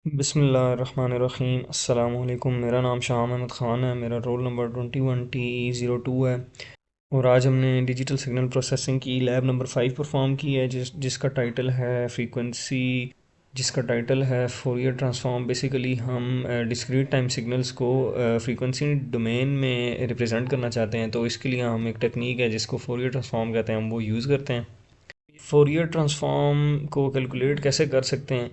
बिस्मिल्लाहिर्रहमानिर्रहीम। अस्सलाम वालेकुम। मेरा नाम शाह अहमद ख़ान है। मेरा रोल नंबर 21T02 है। और आज हमने डिजिटल सिग्नल प्रोसेसिंग की लैब नंबर 5 परफॉर्म की है जिसका टाइटल है फ्रीक्वेंसी, जिसका टाइटल है फोरियर ट्रांसफॉर्म। बेसिकली हम डिस्क्रीट टाइम सिग्नल्स को फ्रीक्वेंसी डोमेन में रिप्रेजेंट करना चाहते हैं, तो इसके लिए हम एक टेक्निक है जिसको फोरियर ट्रांसफॉर्म कहते हैं, हम वो यूज़ करते हैं। फोरियर ट्रांसफॉर्म को कैलकुलेट कैसे कर सकते हैं,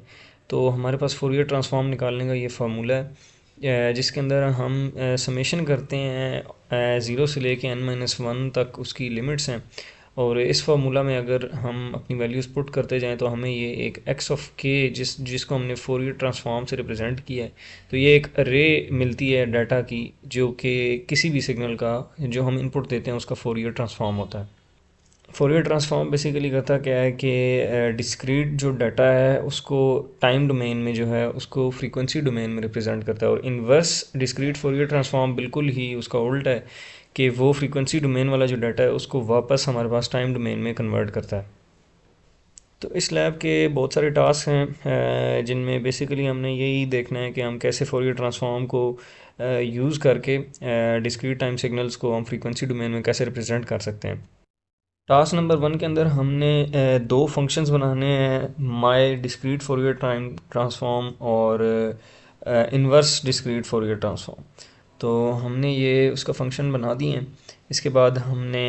तो हमारे पास फोरियर ट्रांसफॉर्म निकालने का ये फार्मूला है, जिसके अंदर हम समेशन करते हैं ज़ीरो से लेके n-1 तक उसकी लिमिट्स हैं। और इस फार्मूला में अगर हम अपनी वैल्यूज़ पुट करते जाएं तो हमें ये एक x ऑफ k जिसको हमने फोरियर ट्रांसफॉर्म से रिप्रेजेंट किया है, तो ये एक अरे मिलती है डाटा की, जो कि किसी भी सिग्नल का जो हम इनपुट देते हैं उसका फोरियर ट्रांसफॉर्म होता है। फोरियर ट्रांसफॉर्म बेसिकली करता क्या है कि डिस्क्रीट जो डाटा है उसको टाइम डोमेन में जो है उसको फ्रीक्वेंसी डोमेन में रिप्रेजेंट करता है, और इन्वर्स डिस्क्रीट फोरियर ट्रांसफॉर्म बिल्कुल ही उसका उल्ट है कि वो फ्रीक्वेंसी डोमेन वाला जो डाटा है उसको वापस हमारे पास टाइम डोमेन में कन्वर्ट करता है। तो इस लैब के बहुत सारे टास्क हैं, जिनमें बेसिकली हमने यही देखना है कि हम कैसे फोरियर ट्रांसफॉर्म को यूज़ करके डिस्क्रीट टाइम सिग्नल्स को हम फ्रीक्वेंसी डोमेन में कैसे रिप्रेजेंट कर सकते हैं। टास्क नंबर 1 के अंदर हमने दो फंक्शंस बनाने हैं, माई डिस्क्रीट फोरियर टाइम ट्रांसफॉर्म और इन्वर्स डिस्क्रीट फोरियर ट्रांसफॉर्म। तो हमने ये उसका फंक्शन बना दिए हैं। इसके बाद हमने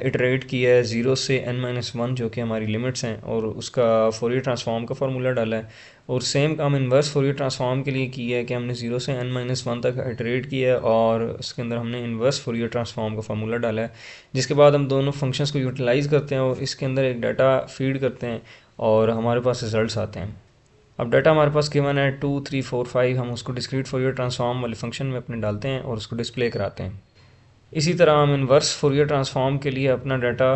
इटरेट किया है 0 से n-1 जो कि हमारी लिमिट्स हैं, और उसका फोरियर ट्रांसफॉर्म का फार्मूला डाला है। और सेम काम इन्वर्स फोरियर ट्रांसफॉर्म के लिए किया है कि हमने 0 से n-1 तक इटरेट किया है और उसके अंदर हमने इन्वर्स फोरियर ट्रांसफॉर्म का फार्मूला डाला है। जिसके बाद हम दोनों फंक्शंस को यूटिलाइज़ करते हैं और इसके अंदर एक डाटा फीड करते हैं और हमारे पास रिजल्ट्स आते हैं। अब डाटा हमारे पास गिवन है 2 3 4 5, हम उसको डिस्क्रीट फोरियर ट्रांसफॉर्म वाले फंक्शन में अपने डालते हैं और उसको डिस्प्ले कराते हैं। इसी तरह हम इन्वर्स फोरियर ट्रांसफॉर्म के लिए अपना data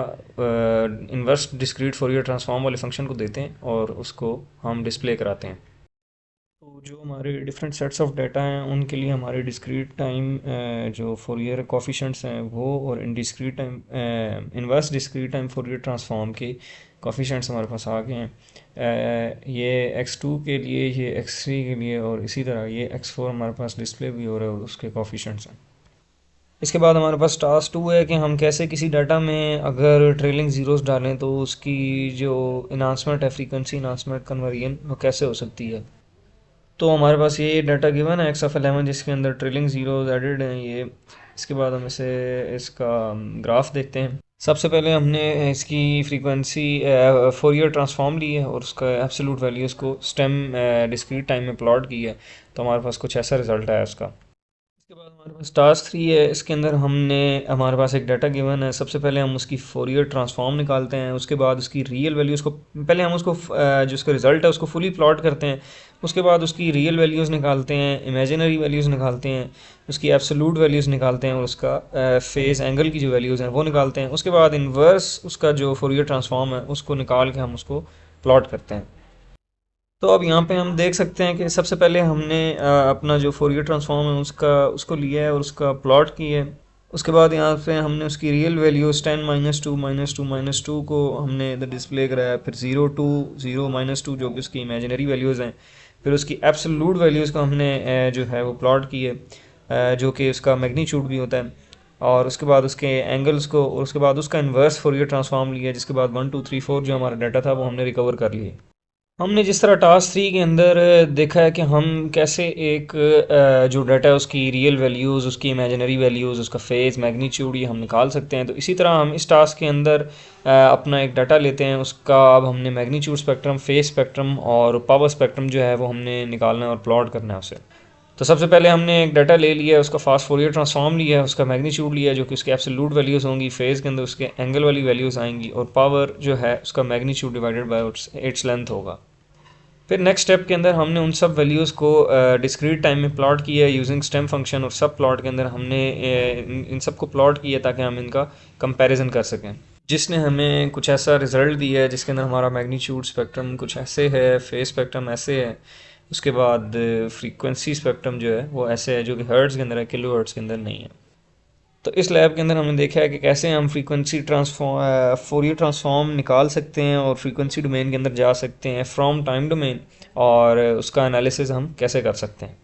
inverse discrete Fourier transform वाले फंक्शन को देते हैं और उसको हम डिस्प्ले कराते हैं। तो जो हमारे डिफरेंट सेट्स ऑफ डाटा हैं उनके लिए हमारे डिस्क्रीट टाइम जो फोरियर कोफिशेंट्स हैं वो, और इन discrete time inverse discrete time Fourier transform के कोफिशेंट्स हमारे पास आ गए हैं। ये x2 के लिए, ये x3 के लिए, और इसी तरह ये x4 हमारे पास डिस्प्ले भी हो रहा है और उसके कोफिशेंट्स हैं। इसके बाद हमारे पास टास्क 2 है कि हम कैसे किसी डाटा में अगर ट्रेलिंग ज़ीरोस डालें तो उसकी जो इन्हांसमेंट है, फ्रीक्वेंसी इन्हांसमेंट कन्वर्जन, वो कैसे हो सकती है। तो हमारे पास ये डाटा गिवन है x(11) जिसके अंदर ट्रेलिंग ज़ीरोज़ एडेड हैं ये। इसके बाद हम इसे इसका ग्राफ देखते हैं। सबसे पहले हमने इसकी फ्रीक्वेंसी फोरियर ट्रांसफॉर्म ली है और उसका एब्सोल्यूट वैल्यूज़ को स्टेम डिस्क्रीट टाइम में प्लॉट की है, तो हमारे पास कुछ ऐसा रिजल्ट आया उसका। इसके बाद हमारे पास टास्क 3 है। इसके अंदर हमने हमारे पास एक डाटा गिवन है। सबसे पहले हम उसकी फोरियर ट्रांसफॉर्म निकालते हैं, उसके बाद उसकी रियल वैल्यूज़ को, पहले हम उसको जो उसका रिज़ल्ट है उसको फुली प्लॉट करते हैं। उसके बाद उसकी रियल वैल्यूज़ निकालते हैं, इमेजिनरी वैल्यूज़ निकालते हैं, उसकी एब्सोल्यूट वैल्यूज़ निकालते हैं, और उसका फेस एंगल की जो वैल्यूज़ हैं वो निकालते हैं। उसके बाद इन्वर्स उसका जो फोरियर ट्रांसफॉर्म है उसको निकाल के हम उसको प्लॉट करते हैं। तो अब यहाँ पे हम देख सकते हैं कि सबसे पहले हमने अपना जो फोरियर ट्रांसफॉर्म है उसको लिया है और उसका प्लॉट किया है। उसके बाद यहाँ पे हमने उसकी रियल वैल्यूज 10 -2 -2 -2 को हमने इधर डिस्प्ले कराया, फिर 0 2 0 -2 जो कि उसकी इमेजिनरी वैल्यूज़ हैं। फिर उसकी एब्सोल्यूट वैल्यूज़ को हमने जो है वो प्लॉट किए, जो कि उसका मैग्नीट्यूड भी होता है। और उसके बाद उसके एंगल्स को, और उसके बाद उसका इन्वर्स फोरियर ट्रांसफॉर्म लिया, जिसके बाद 1 2 3 4 जो हमारा डाटा था वो हमने रिकवर कर लिए। हमने जिस तरह टास्क 3 के अंदर देखा है कि हम कैसे एक जो डाटा है उसकी रियल वैल्यूज़, उसकी इमेजिनरी वैल्यूज़, उसका फेज़, मैग्नीट्यूड, ये हम निकाल सकते हैं, तो इसी तरह हम इस टास्क के अंदर अपना एक डाटा लेते हैं, उसका अब हमने मैग्नीट्यूड स्पेक्ट्रम, फेज़ स्पेक्ट्रम और पावर स्पेक्ट्रम जो है वो हमने निकालना है और प्लॉट करना है उसे। तो सबसे पहले हमने एक डाटा ले लिया है, उसका फास्ट फोरियर ट्रांसफॉर्म लिया है, उसका मैग्नीट्यूड लिया है जो कि उसकी एब्सोल्यूट वैल्यूज़ होंगी, फेज़ के अंदर उसके एंगल वाली वैल्यूज़ आएंगी, और पावर जो है उसका magnitude divided by its length होगा। फिर नेक्स्ट स्टेप के अंदर हमने उन सब वैल्यूज़ को डिस्क्रीट टाइम में प्लॉट किया यूजिंग स्टेम फंक्शन, और सब प्लॉट के अंदर हमने इन सब को प्लॉट किया ताकि हम इनका कंपैरिजन कर सकें, जिसने हमें कुछ ऐसा रिजल्ट दिया है जिसके अंदर हमारा मैग्नीट्यूड स्पेक्ट्रम कुछ ऐसे है, फेस स्पेक्ट्रम ऐसे है, उसके बाद फ्रीक्वेंसी स्पेक्ट्रम जो है वो ऐसे है, जो कि हर्ट्ज़ के अंदर है, किलो हर्ट्ज़ के अंदर नहीं है। तो इस लैब के अंदर हमने देखा है कि कैसे हम फ्रीक्वेंसी ट्रांसफॉर्म फोरियर ट्रांसफॉर्म निकाल सकते हैं और फ्रीक्वेंसी डोमेन के अंदर जा सकते हैं फ्रॉम टाइम डोमेन, और उसका एनालिसिस हम कैसे कर सकते हैं।